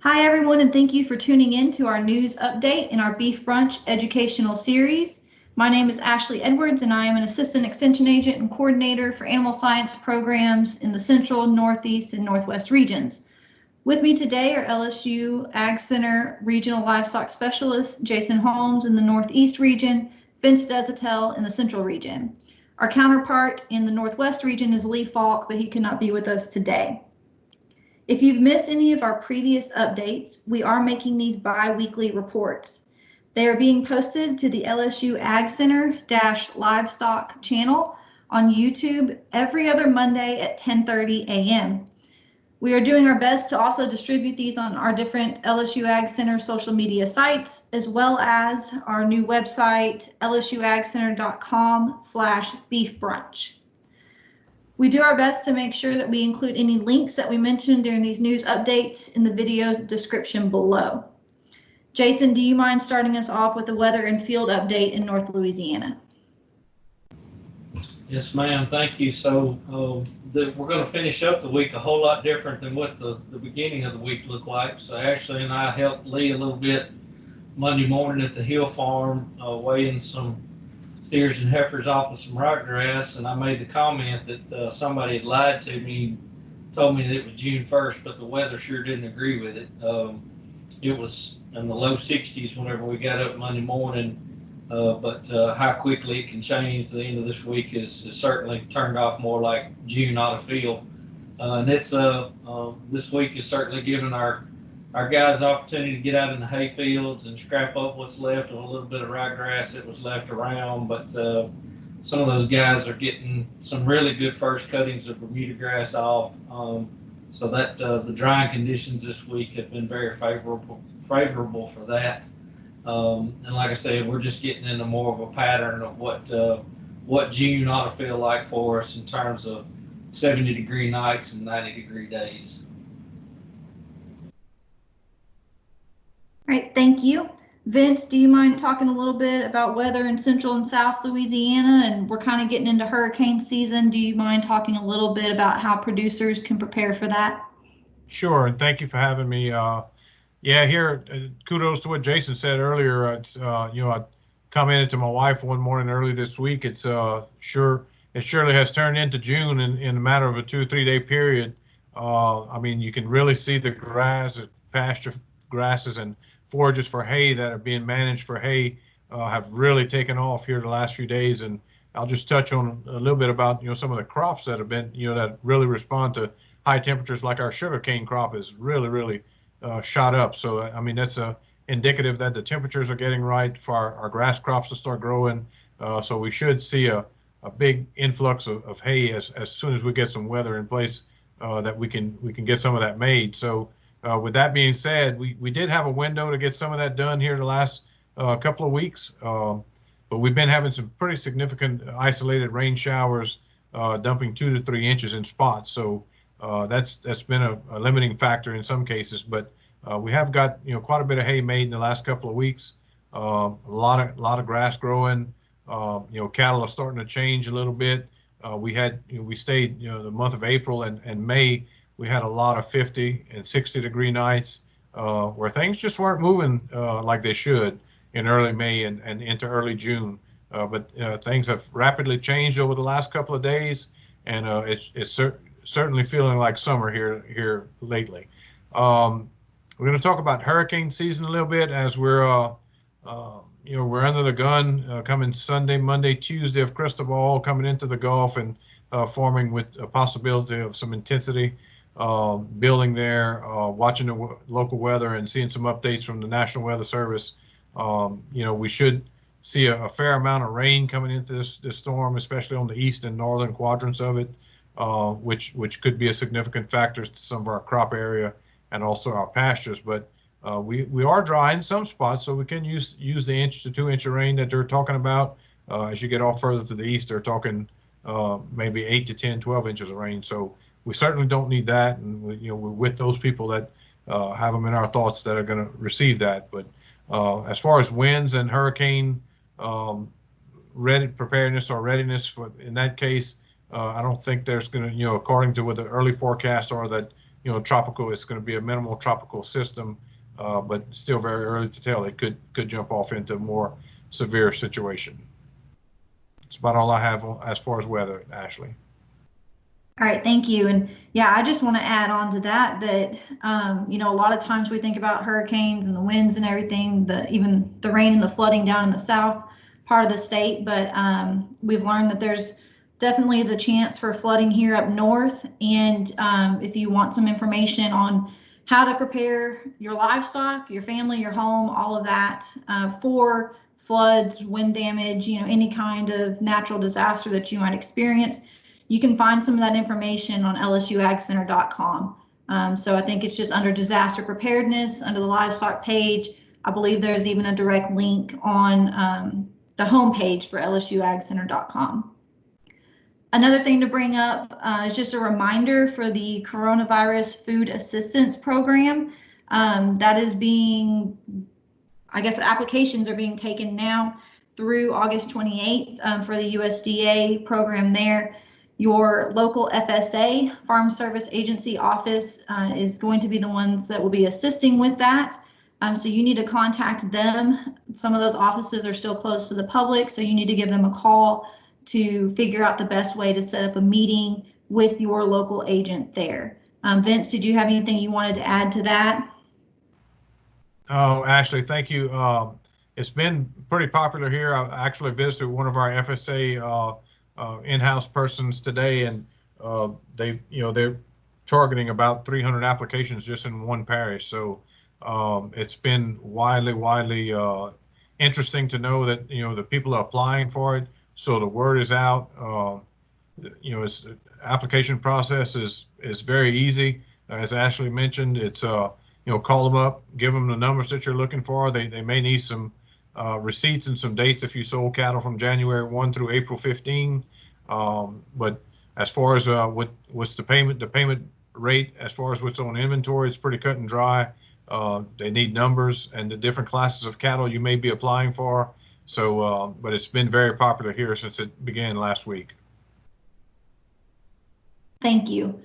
Hi, everyone, and thank you for tuning in to our news update in our Beef Brunch educational series. My name is Ashley Edwards, and I am an Assistant Extension Agent and Coordinator for Animal Science programs in the Central, Northeast, and Northwest regions. With me today are LSU AgCenter Regional Livestock Specialist Jason Holmes in the Northeast region, Vince Desatel in the Central region. Our counterpart in the Northwest region is Lee Falk, but he could not be with us today. If you've missed any of our previous updates, we are making these bi-weekly reports. They are being posted to the LSU AgCenter-Livestock channel on YouTube every other Monday at 10:30 a.m. We are doing our best to also distribute these on our different LSU Ag Center social media sites, as well as our new website, lsuagcenter.com/beefbrunch. We do our best to make sure that we include any links that we mentioned during these news updates in the video description below. Jason, do you mind starting us off with the weather and field update in North Louisiana? Yes, ma'am. Thank you. So we're going to finish up the week a whole lot different than what the beginning of the week looked like. So Ashley and I helped Lee a little bit Monday morning at the Hill Farm, weighing some steers and heifers off of some ryegrass, and I made the comment that somebody had lied to me, told me that it was June 1st, but the weather sure didn't agree with it. It was in the low 60s whenever we got up Monday morning, but how quickly it can change the end of this week is certainly turned off more like June ought to feel. And it's this week is certainly giving our guys the opportunity to get out in the hay fields and scrap up what's left of a little bit of ryegrass that was left around. But some of those guys are getting some really good first cuttings of Bermuda grass off. So that the drying conditions this week have been very favorable for that. And like I said, we're just getting into more of a pattern of what June ought to feel like for us in terms of 70-degree nights and 90-degree days. All right, thank you. Vince, do you mind talking a little bit about weather in Central and South Louisiana? And we're kind of getting into hurricane season. Do you mind talking a little bit about how producers can prepare for that? Sure, and thank you for having me. Yeah, here, kudos to what Jason said earlier. I commented to my wife one morning early this week. It surely has turned into June in a matter of a 2 or 3 day period. I mean, you can really see the grass, pasture grasses, and forages for hay that are being managed for hay have really taken off here the last few days. And I'll just touch on a little bit about some of the crops that have been that really respond to high temperatures, like our sugarcane crop is really shot up. So I mean, that's indicative that the temperatures are getting right for our grass crops to start growing. So we should see a big influx of hay as soon as we get some weather in place that we can get some of that made. So with that being said, we did have a window to get some of that done here the last couple of weeks, but we've been having some pretty significant isolated rain showers, dumping 2 to 3 inches in spots. So that's been a limiting factor in some cases, but we have got quite a bit of hay made in the last couple of weeks. A lot of grass growing. Cattle are starting to change a little bit. We stayed the month of April and May. We had a lot of 50 and 60-degree nights where things just weren't moving like they should in early May and into early June. But things have rapidly changed over the last couple of days, and it's certainly feeling like summer here lately. We're going to talk about hurricane season a little bit as we're under the gun coming Sunday, Monday, Tuesday of Cristobal coming into the Gulf and forming with a possibility of some intensity building there, watching the local weather and seeing some updates from the National Weather Service. We should see a fair amount of rain coming into this storm, especially on the east and northern quadrants of it, which could be a significant factor to some of our crop area and also our pastures. But we are dry in some spots, so we can use the 1 to 2 inch of rain that they're talking about. As you get off further to the east, they're talking maybe 8 to 10, 12 inches of rain. So we certainly don't need that, and we're with those people that have them in our thoughts that are going to receive that. But as far as winds and hurricane preparedness or readiness in that case, I don't think there's going to, according to what the early forecasts are, that tropical. It's going to be a minimal tropical system, but still very early to tell. It could jump off into a more severe situation. That's about all I have as far as weather, Ashley. All right, thank you. And yeah, I just want to add on to that, a lot of times we think about hurricanes and the winds and everything, even the rain and the flooding down in the south part of the state, but we've learned that there's definitely the chance for flooding here up north. And if you want some information on how to prepare your livestock, your family, your home, all of that for floods, wind damage, any kind of natural disaster that you might experience, you can find some of that information on lsuagcenter.com. So I think it's just under disaster preparedness, under the livestock page. I believe there's even a direct link on the homepage for lsuagcenter.com. Another thing to bring up is just a reminder for the Coronavirus Food Assistance Program. That is being, I guess, applications are being taken now through August 28th for the USDA program there. Your local FSA, Farm Service Agency office, is going to be the ones that will be assisting with that. So you need to contact them. Some of those offices are still closed to the public, so you need to give them a call to figure out the best way to set up a meeting with your local agent there. Vince, did you have anything you wanted to add to that? Oh, Ashley, thank you. It's been pretty popular here. I actually visited one of our FSA in-house persons today, and they're targeting about 300 applications just in one parish. So it's been widely interesting to know that the people are applying for it. So the word is out. Its application process is very easy. As Ashley mentioned, it's call them up, give them the numbers that you're looking for. They may need some receipts and some dates if you sold cattle from January 1 through April 15. But as far as what's the payment rate, as far as what's on inventory, it's pretty cut and dry. They need numbers and the different classes of cattle you may be applying for. So, but it's been very popular here since it began last week. Thank you.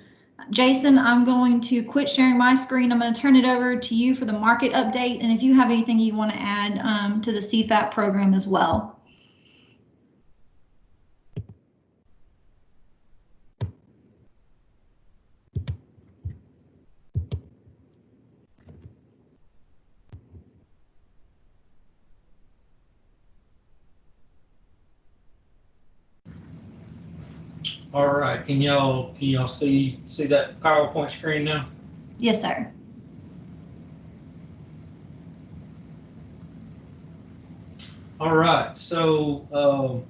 Jason, I'm going to quit sharing my screen. I'm going to turn it over to you for the market update, and if you have anything you want to add to the CFAP program as well. All right, can y'all see that PowerPoint screen now? Yes, sir. All right, so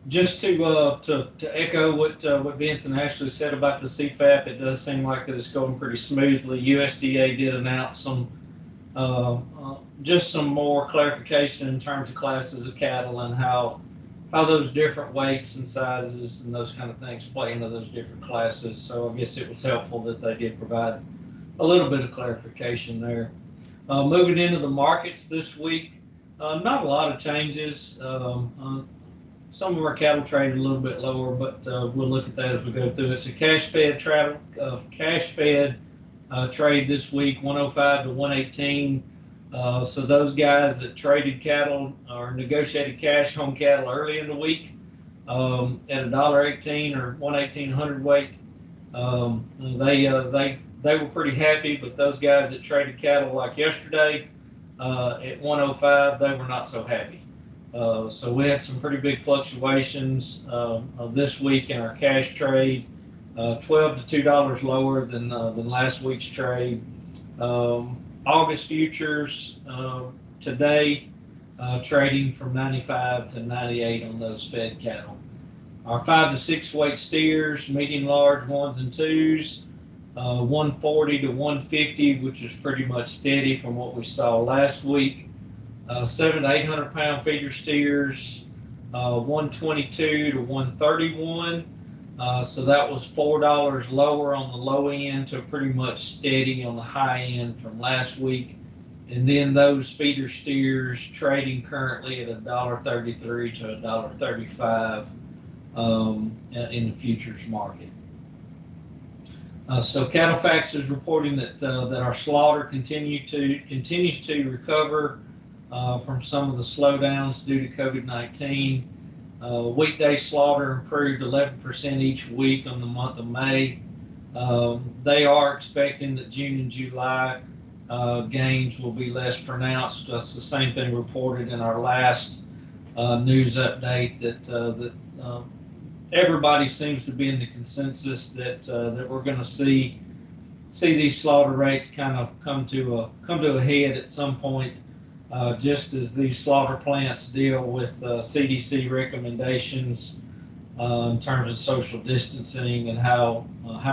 just to echo what Vince and Ashley said about the CFAP, it does seem like that it's going pretty smoothly. USDA did announce some just some more clarification in terms of classes of cattle and how those different weights and sizes and those kind of things play into those different classes. So I guess it was helpful that they did provide a little bit of clarification there. Moving into the markets this week, not a lot of changes. Some of our cattle traded a little bit lower, but we'll look at that as we go through. It's a cash-fed trade this week, 105 to 118. So those guys that traded cattle or negotiated cash home cattle early in the week at $1.18 or 118 hundredweight, they were pretty happy. But those guys that traded cattle like yesterday at 105, they were not so happy. So we had some pretty big fluctuations this week in our cash trade, $12 to $2 lower than last week's trade. August futures today trading from 95 to 98 on those fed cattle. Our 5 to 6 weight steers, medium large 1s and 2s, 140 to 150, which is pretty much steady from what we saw last week. 700 to 800 pound feeder steers, 122 to 131. So that was $4 lower on the low end to pretty much steady on the high end from last week. And then those feeder steers trading currently at $1.33 to $1.35 in the futures market. So CattleFax is reporting that that our slaughter continues to recover from some of the slowdowns due to COVID-19. Weekday slaughter improved 11% each week on the month of May. They are expecting that June and July gains will be less pronounced. That's the same thing reported in our last news update, that everybody seems to be in the consensus that we're going to see these slaughter rates kind of come to a head at some point, just as these slaughter plants deal with CDC recommendations in terms of social distancing and how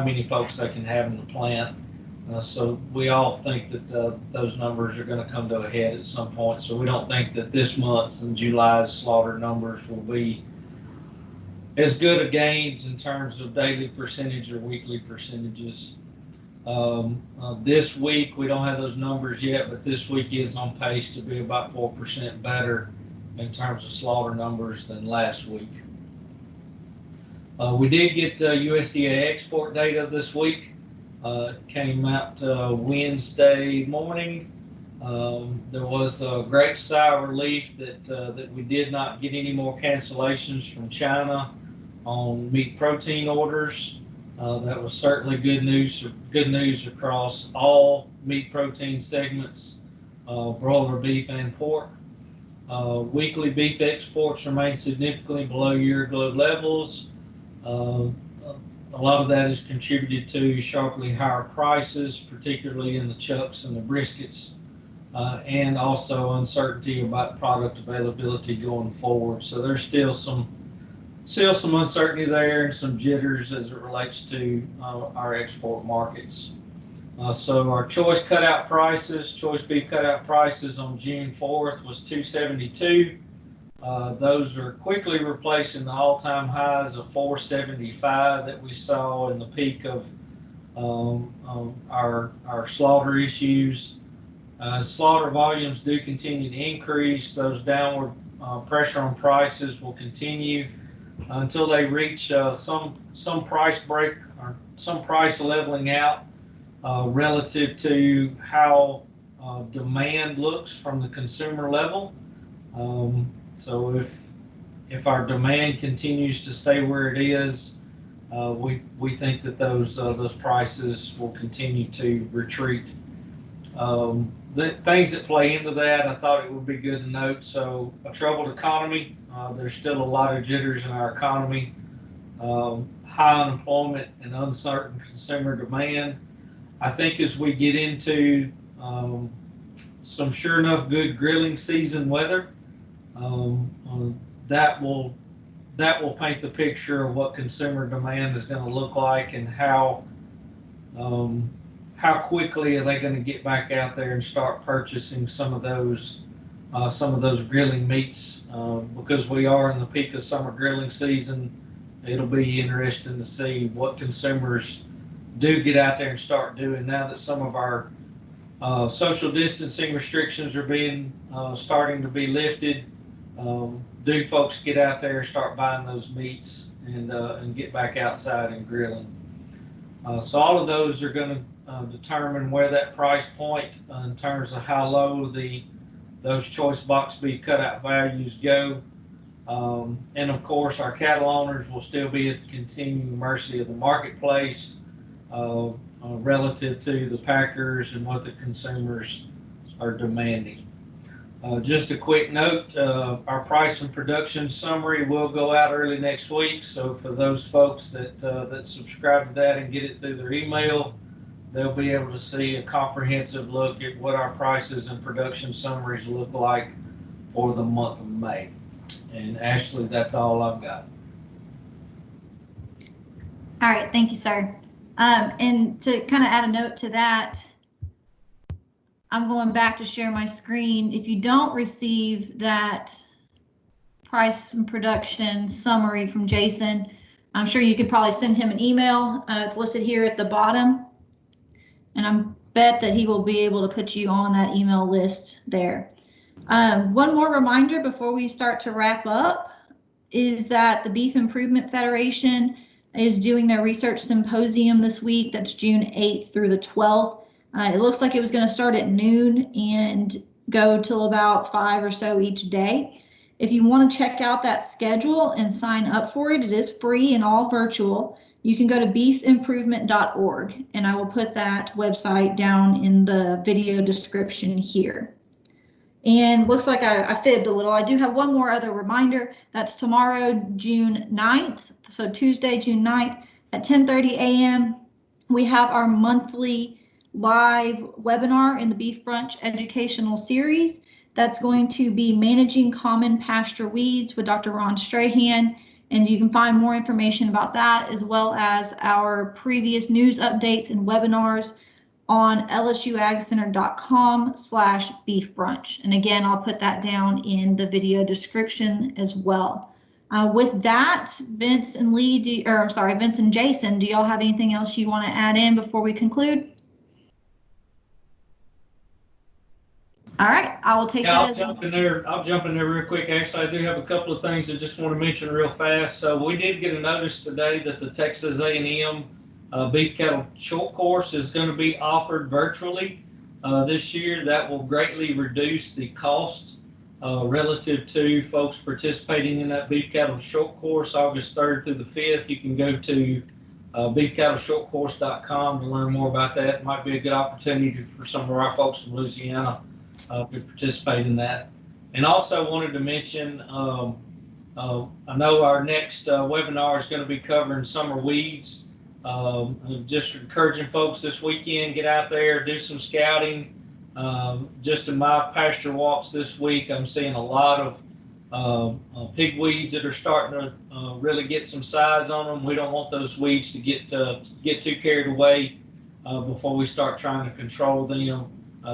many folks they can have in the plant. So we all think that those numbers are going to come to a head at some point. So we don't think that this month's and July's slaughter numbers will be as good a gains in terms of daily percentage or weekly percentages. This week, we don't have those numbers yet, but this week is on pace to be about 4% better in terms of slaughter numbers than last week. We did get USDA export data this week. It came out Wednesday morning. There was a great sigh of relief that we did not get any more cancellations from China on meat protein orders. That was certainly good news across all meat protein segments, broiler beef and pork. Weekly beef exports remain significantly below year-ago levels. A lot of that is contributed to sharply higher prices, particularly in the chucks and the briskets, and also uncertainty about product availability going forward. So there's still some uncertainty there and some jitters as it relates to our export markets. So our choice beef cutout prices on June 4th was $2.72. Those are quickly replacing the all-time highs of $4.75 that we saw in the peak of our slaughter issues. Slaughter volumes do continue to increase. Those downward pressure on prices will continue until they reach some price break or some price leveling out relative to how demand looks from the consumer level. So if our demand continues to stay where it is, we think that those prices will continue to retreat. The things that play into that, I thought it would be good to note. So a troubled economy, there's still a lot of jitters in our economy. High unemployment and uncertain consumer demand. I think as we get into some sure enough good grilling season weather, that will paint the picture of what consumer demand is going to look like and how quickly are they going to get back out there and start purchasing some of those grilling meats, because we are in the peak of summer grilling season. It'll be interesting to see what consumers do get out there and start doing now that some of our social distancing restrictions are starting to be lifted. Do folks get out there and start buying those meats and get back outside and grilling? So all of those are going to determine where that price point in terms of how low those choice box beef cutout values go. And of course, our cattle owners will still be at the continuing mercy of the marketplace relative to the packers and what the consumers are demanding. Just a quick note, our price and production summary will go out early next week. So for those folks that subscribe to that and get it through their email, they'll be able to see a comprehensive look at what our prices and production summaries look like for the month of May. And Ashley, that's all I've got. All right, thank you, sir. And to kind of add a note to that, I'm going back to share my screen. If you don't receive that price and production summary from Jason, I'm sure you could probably send him an email. It's listed here at the bottom. And I bet that he will be able to put you on that email list there. One more reminder before we start to wrap up is that the Beef Improvement Federation is doing their research symposium this week. That's June 8th through the 12th. It looks like it was going to start at noon and go till about 5 or so each day. If you want to check out that schedule and sign up for it, it is free and all virtual. You can go to beefimprovement.org, and I will put that website down in the video description here. And looks like I fibbed a little. I do have one more other reminder. That's tomorrow, June 9th. So Tuesday, June 9th at 10:30 a.m. We have our monthly live webinar in the Beef Brunch educational series. That's going to be Managing Common Pasture Weeds with Dr. Ron Strahan. And you can find more information about that as well as our previous news updates and webinars on lsuagcenter.com/beefbrunch. And again, I'll put that down in the video description as well. With that, Vince and Vince and Jason, do y'all have anything else you want to add in before we conclude? All right, I will take that I'll as jump in there real quick. Actually, I do have a couple of things I just want to mention real fast. So we did get a notice today that the Texas A&M beef cattle short course is going to be offered virtually this year. That will greatly reduce the cost relative to folks participating in that beef cattle short course, August 3rd through the 5th. You can go to beefcattleshortcourse.com to learn more about that. It might be a good opportunity for some of our folks from Louisiana to participate in that. And also wanted to mention, I know our next webinar is going to be covering summer weeds. Just encouraging folks this weekend, get out there, do some scouting. Just in my pasture walks this week, I'm seeing a lot of pig weeds that are starting to really get some size on them. We don't want those weeds to get too carried away before we start trying to control them.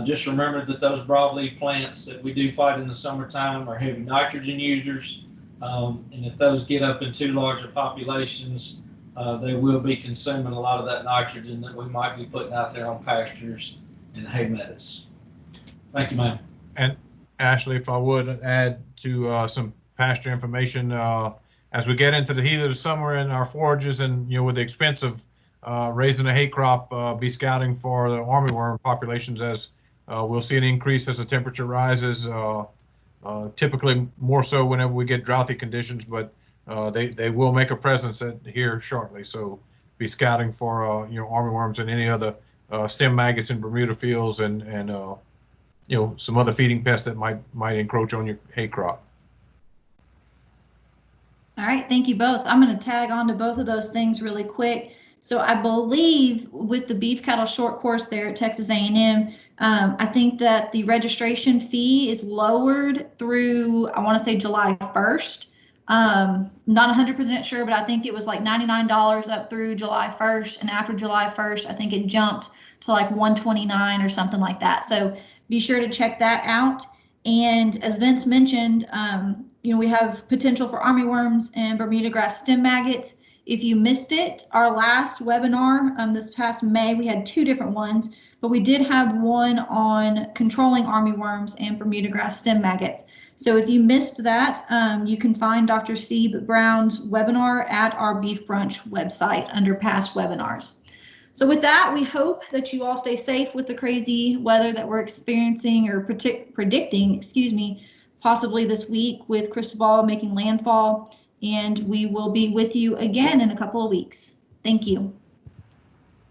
Just remember that those broadleaf plants that we do fight in the summertime are heavy nitrogen users, and if those get up in too larger populations, they will be consuming a lot of that nitrogen that we might be putting out there on pastures and hay meadows. Thank you, ma'am. And Ashley, if I would add to some pasture information, as we get into the heat of the summer in our forages, and with the expense of raising a hay crop, be scouting for the armyworm populations, as we'll see an increase as the temperature rises, typically more so whenever we get droughty conditions, but they will make a presence here shortly. So be scouting for armyworms and any other stem maggots in Bermuda fields, and some other feeding pests that might encroach on your hay crop. All right, thank you both. I'm going to tag on to both of those things really quick. So I believe with the beef cattle short course there at Texas A&M, I think that the registration fee is lowered through, I want to say July 1st. Not 100% sure, but I think it was like $99 up through July 1st. And after July 1st, I think it jumped to like $129 or something like that. So be sure to check that out. And as Vince mentioned, we have potential for armyworms and Bermuda grass stem maggots. If you missed it, our last webinar this past May, we had 2 different ones, but we did have one on controlling armyworms and Bermuda grass stem maggots. So if you missed that, you can find Dr. Steve Brown's webinar at our Beef Brunch website under past webinars. So with that, we hope that you all stay safe with the crazy weather that we're experiencing or predicting, possibly this week with Cristobal making landfall. And we will be with you again in a couple of weeks. Thank you.